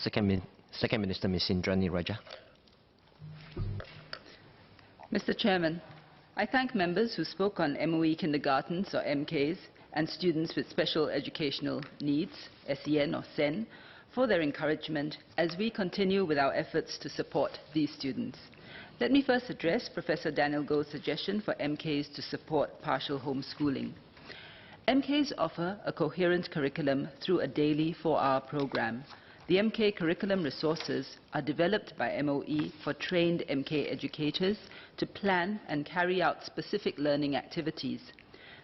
Second Minister, Ms. Indranee Rajah. Mr. Chairman, I thank members who spoke on MOE kindergartens or MKs and students with special educational needs, SEN or SEN, for their encouragement as we continue with our efforts to support these students. Let me first address Professor Daniel Goh's suggestion for MKs to support partial homeschooling. MKs offer a coherent curriculum through a daily 4-hour program. The MK curriculum resources are developed by MOE for trained MK educators to plan and carry out specific learning activities.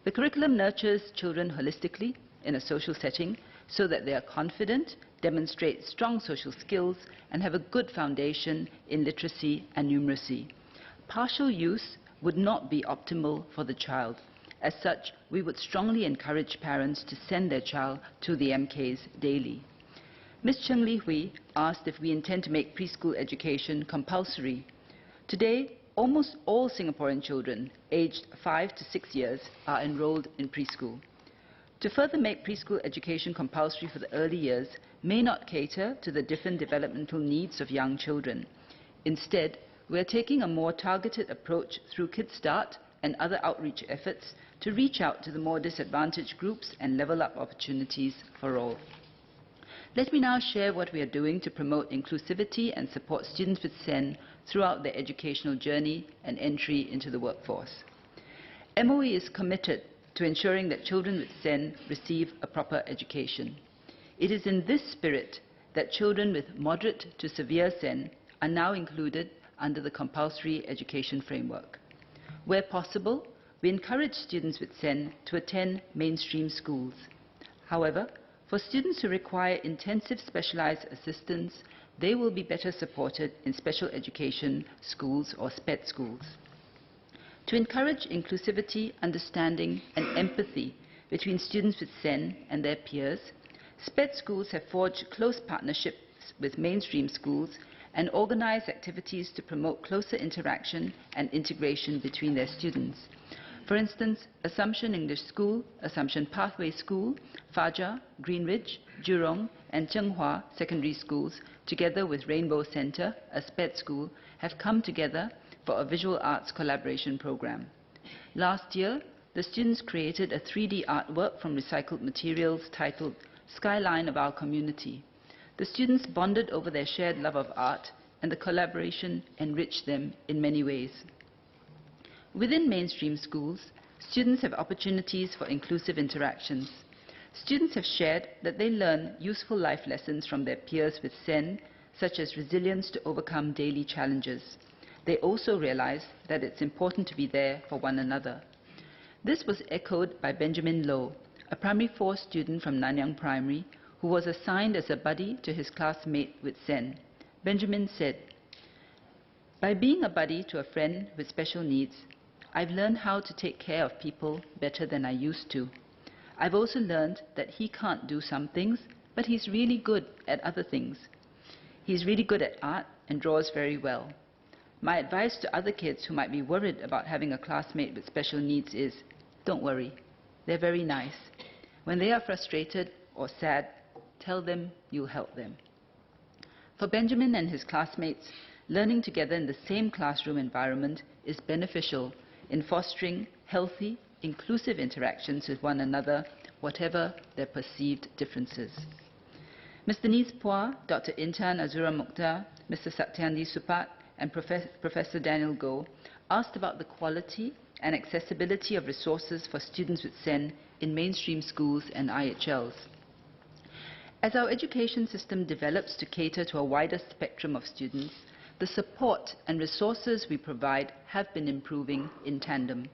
The curriculum nurtures children holistically in a social setting so that they are confident, demonstrate strong social skills, and have a good foundation in literacy and numeracy. Partial use would not be optimal for the child. As such, we would strongly encourage parents to send their child to the MKs daily. Ms. Cheng Li Hui asked if we intend to make preschool education compulsory. Today, almost all Singaporean children aged 5 to 6 years are enrolled in preschool. To further make preschool education compulsory for the early years may not cater to the different developmental needs of young children. Instead, we are taking a more targeted approach through Kids Start and other outreach efforts to reach out to the more disadvantaged groups and level up opportunities for all. Let me now share what we are doing to promote inclusivity and support students with SEN throughout their educational journey and entry into the workforce. MOE is committed to ensuring that children with SEN receive a proper education. It is in this spirit that children with moderate to severe SEN are now included under the compulsory education framework. Where possible, we encourage students with SEN to attend mainstream schools. However, for students who require intensive specialized assistance, they will be better supported in special education schools or SPED schools. To encourage inclusivity, understanding, and empathy between students with SEN and their peers, SPED schools have forged close partnerships with mainstream schools and organized activities to promote closer interaction and integration between their students. For instance, Assumption English School, Assumption Pathway School, Fajar, Greenridge, Jurong, and Zhenghua secondary schools, together with Rainbow Center, a SPED school, have come together for a visual arts collaboration program. Last year, the students created a 3D artwork from recycled materials titled Skyline of Our Community. The students bonded over their shared love of art, and the collaboration enriched them in many ways. Within mainstream schools, students have opportunities for inclusive interactions. Students have shared that they learn useful life lessons from their peers with SEN, such as resilience to overcome daily challenges. They also realize that it's important to be there for one another. This was echoed by Benjamin Low, a primary 4 student from Nanyang Primary, who was assigned as a buddy to his classmate with SEN. Benjamin said, "By being a buddy to a friend with special needs, I've learned how to take care of people better than I used to. I've also learned that he can't do some things, but he's really good at other things. He's really good at art and draws very well. My advice to other kids who might be worried about having a classmate with special needs is, don't worry, they're very nice. When they are frustrated or sad, tell them you'll help them." For Benjamin and his classmates, learning together in the same classroom environment is beneficial in fostering healthy, inclusive interactions with one another, whatever their perceived differences. Ms. Denise Phua, Dr. Intan Azura Mukhtar, Mr. Satyandi Supat, and Professor Daniel Goh asked about the quality and accessibility of resources for students with SEN in mainstream schools and IHLs. As our education system develops to cater to a wider spectrum of students, the support and resources we provide have been improving in tandem.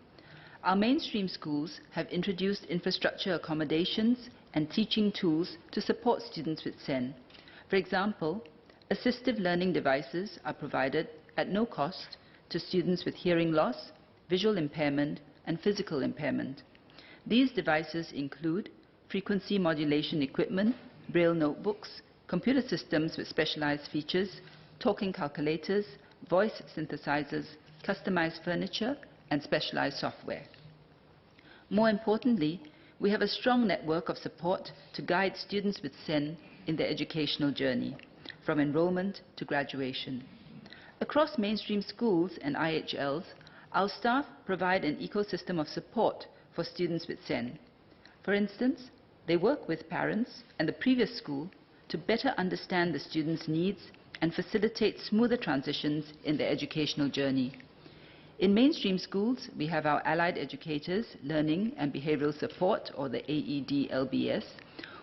Our mainstream schools have introduced infrastructure accommodations and teaching tools to support students with SEN. For example, assistive learning devices are provided at no cost to students with hearing loss, visual impairment, and physical impairment. These devices include frequency modulation equipment, braille notebooks, computer systems with specialized features, talking calculators, voice synthesizers, customized furniture, and specialized software. More importantly, we have a strong network of support to guide students with SEN in their educational journey. from enrollment to graduation. Across mainstream schools and IHLs, our staff provide an ecosystem of support for students with SEN. For instance, they work with parents and the previous school to better understand the students' needs and facilitate smoother transitions in their educational journey. In mainstream schools, we have our allied educators, learning and behavioral support, or the AED-LBS,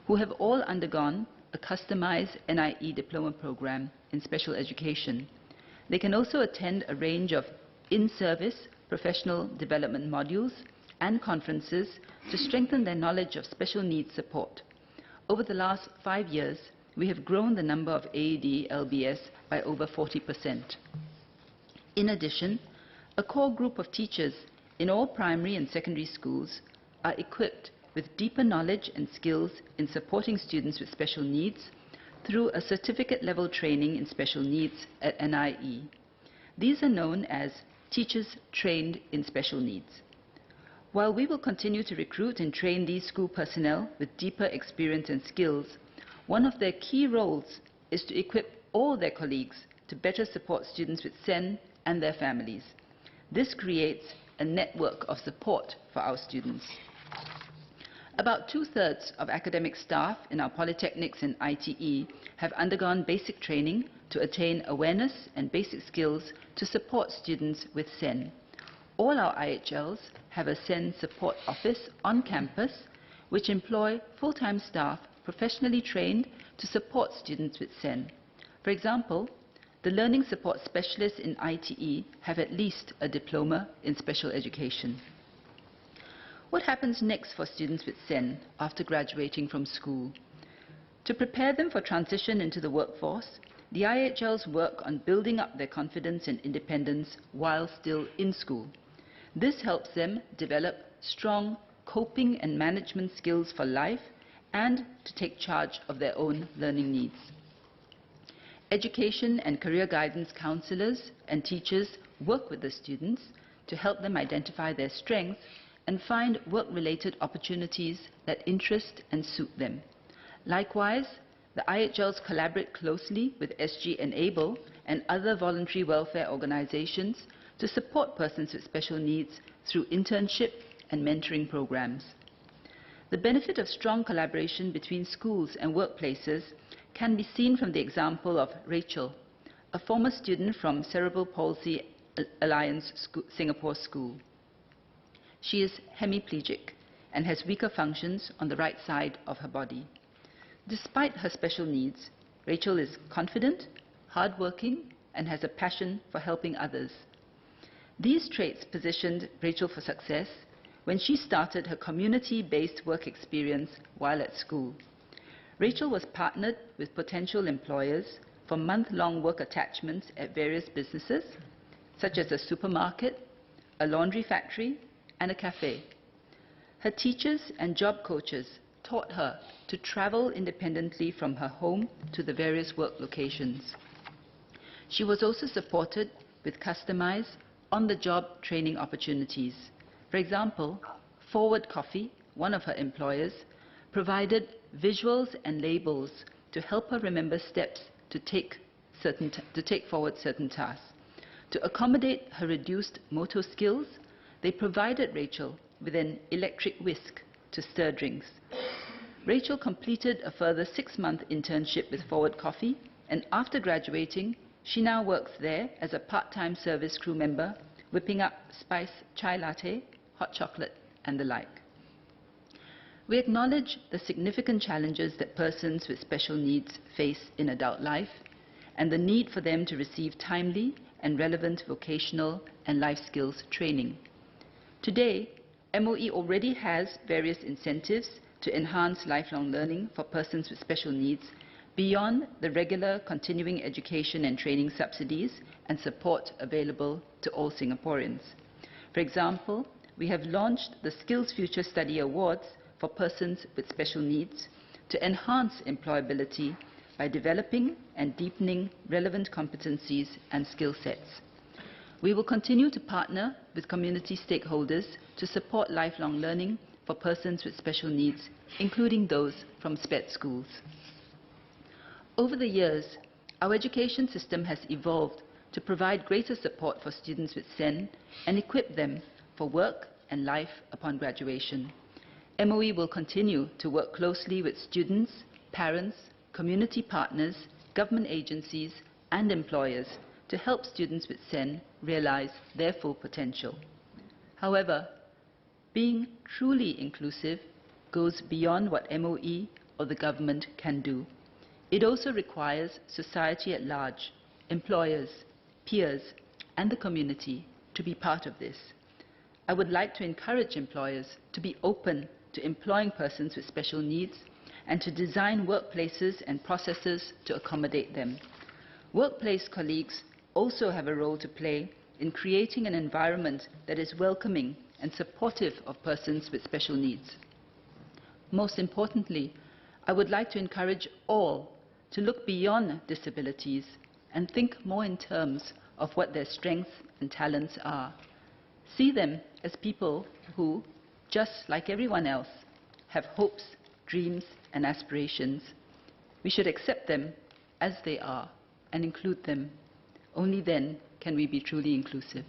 who have all undergone a customized NIE diploma program in special education. They can also attend a range of in-service professional development modules and conferences to strengthen their knowledge of special needs support. Over the last 5 years, we have grown the number of AED-LBS by over 40%. In addition, a core group of teachers in all primary and secondary schools are equipped with deeper knowledge and skills in supporting students with special needs through a certificate-level training in special needs at NIE. These are known as teachers trained in special needs. While we will continue to recruit and train these school personnel with deeper experience and skills, one of their key roles is to equip all their colleagues to better support students with SEN and their families. This creates a network of support for our students. About 2/3 of academic staff in our polytechnics and ITE have undergone basic training to attain awareness and basic skills to support students with SEN. All our IHLs have a SEN support office on campus, which employ full-time staff professionally trained to support students with SEN. For example, the learning support specialists in ITE have at least a diploma in special education. What happens next for students with SEN after graduating from school? To prepare them for transition into the workforce, the IHLs work on building up their confidence and independence while still in school. This helps them develop strong coping and management skills for life and to take charge of their own learning needs. Education and career guidance counselors and teachers work with the students to help them identify their strengths and find work-related opportunities that interest and suit them. Likewise, the IHLs collaborate closely with SG Enable and other voluntary welfare organizations to support persons with special needs through internship and mentoring programs. The benefit of strong collaboration between schools and workplaces can be seen from the example of Rachel, a former student from Cerebral Palsy Alliance Singapore School. She is hemiplegic and has weaker functions on the right side of her body. Despite her special needs, Rachel is confident, hardworking, and has a passion for helping others. These traits positioned Rachel for success when she started her community-based work experience while at school. Rachel was partnered with potential employers for month-long work attachments at various businesses, such as a supermarket, a laundry factory, and a cafe. Her teachers and job coaches taught her to travel independently from her home to the various work locations. She was also supported with customized, on-the-job training opportunities. For example, Forward Coffee, one of her employers, provided visuals and labels to help her remember steps to take forward certain tasks. To accommodate her reduced motor skills, they provided Rachel with an electric whisk to stir drinks. Rachel completed a further 6-month internship with Forward Coffee, and after graduating, she now works there as a part-time service crew member, whipping up spiced chai latte, hot chocolate, and the like. We acknowledge the significant challenges that persons with special needs face in adult life, and the need for them to receive timely and relevant vocational and life skills training. Today, MOE already has various incentives to enhance lifelong learning for persons with special needs beyond the regular continuing education and training subsidies and support available to all Singaporeans. For example, we have launched the Skills Future Study Awards for persons with special needs to enhance employability by developing and deepening relevant competencies and skill sets. We will continue to partner with community stakeholders to support lifelong learning for persons with special needs, including those from SPED schools. Over the years, Our education system has evolved to provide greater support for students with SEN and equip them for work and life upon graduation. MOE will continue to work closely with students, parents, community partners, government agencies, and employers to help students with SEN realize their full potential. However, being truly inclusive goes beyond what MOE or the government can do. It also requires society at large, employers, peers, and the community to be part of this. I would like to encourage employers to be open to employing persons with special needs and to design workplaces and processes to accommodate them. Workplace colleagues also have a role to play in creating an environment that is welcoming and supportive of persons with special needs. Most importantly, I would like to encourage all to look beyond disabilities and think more in terms of what their strengths and talents are. See them as people who, just like everyone else, have hopes, dreams, and aspirations. We should accept them as they are and include them. Only then can we be truly inclusive.